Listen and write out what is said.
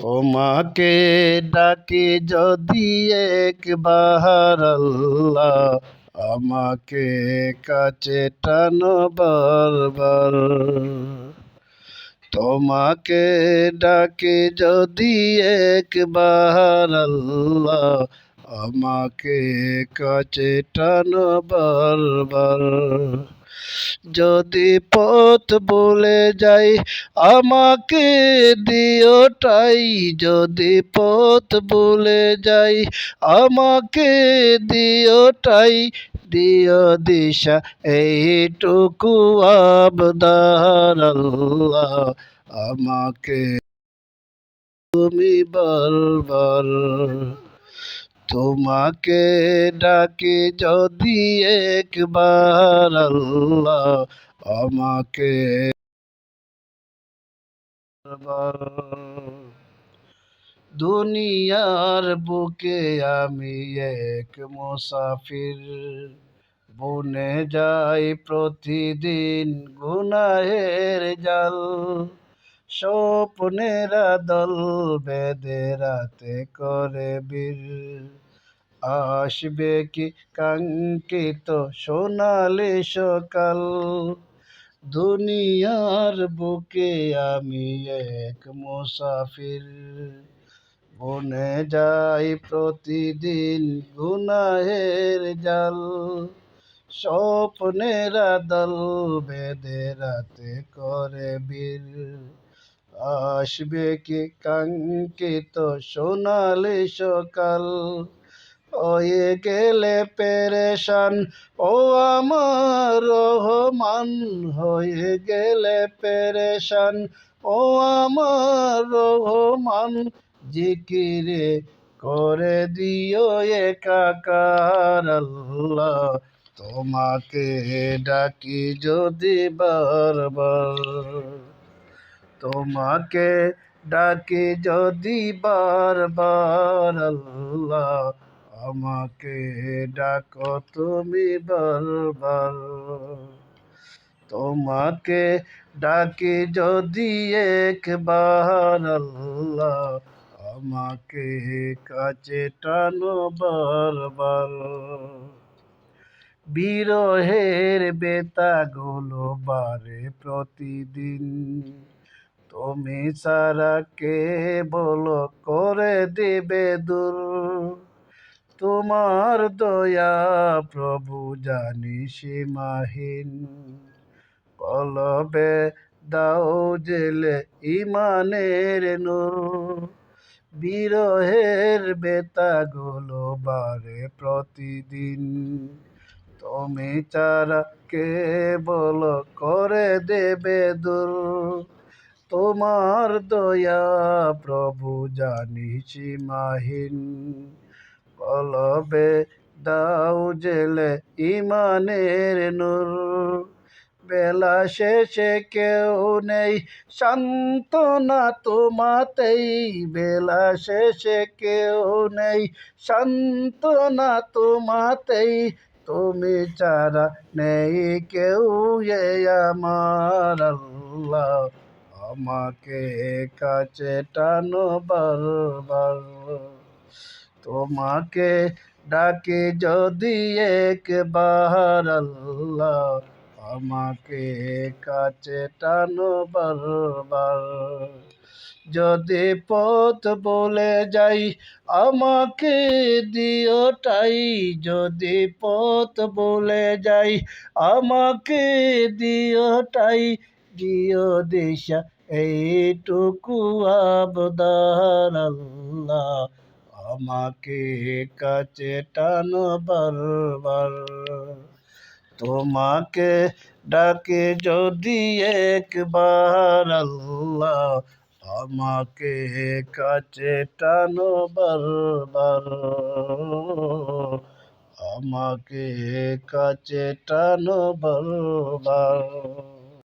তোমাকে ডাকি যদি একবার আল্লাহ, আমাকে কাছে টানো বারবার। তোমাকে ডাকি যদি একবার আল্লাহ, আমাকে কাছে টানো বারবার। যদি পথ ভুলে যাই আমাকে দিও ঠাই, যদি পথ ভুলে যাই আমাকে দিও ঠাই, দিও দিশা এইটুকু আবদার আল্লাহ, আমাকে তুমি বারবার। তোমাকে ডাকি যদি একবার আল্লাহ, আমাকে বারবার। দুনিয়ার বুকে আমি এক মুসাফির, বনে যাই প্রতিদিন গুনাহের জাল। স্বপ্নেরা দল বেঁধে রাতে করে বীর, আসবে কি কাঙ্ক্ষিত সোনালি সকাল। দুনিয়ার বুকে আমি এক মুসাফির, বনে যাই প্রতিদিন গুনাহের জাল। স্বপ্নেরা দল বেঁধে রাতে করে বীর, আসবে কি কাঙ্ক্ষিত সোনালি সকাল। হয়ে গেলে পেরেশান ও আমার রহমান, হয়ে গেলে পেরেশান ও আমার রহমান। জিকিরে করে দিও একাকার আল্লাহ, তোমাকে ডাকি যদি বারবার। তোমাকে ডাকি যদি বারবার আল্লাহ, আমাকে ডাকো তুমি বারবার। তোমাকে ডাকি যদি একবার আল্লাহ, আমাকে কাছে টানো বারবার। বিরহের বেতাগুলো বারে প্রতিদিন, তুমি ছাড়া কে বলো করে দিবে দূর। তোমার দয়া প্রভু জানি সীমাহীন, কলবে দাও জেলে ইমানের নূর। বিরহের বেতাগুলো বারে প্রতিদিন, তুমি ছাড়া কে বলো করে দেবে দূর। তোমার দয়া প্রভু জানি সীমাহীন, কলবে দাও জেলে ইমানের নূর। বেলা শেষে কেউ নেই সান্ত্বনা তোমাতেই, বেলা শেষে কেউ নেই সান্ত্বনা তোমাতেই। তুমি ছাড়া নেই কেউ এ আমার আল্লাহ, আমাকে কাছে টানো বারবার। তোমাকে ডাকি যদি একবার আল্লাহ, আমাকে কাছে টানো বারবার। যদি পথ বলে যাই আমাকে দিও ঠাই, যদি পথ বলে যাই আমাকে দিও ঠাই, দিও দিশা এইটুকু আবদার আল্লাহ, আমাকে কাছে টানো বারবার। তোমাকে ডাকে যদি একবার আল্লাহ, আমাকে কাছে টানো বারবার। আমাকে কাছে টানো বারবার।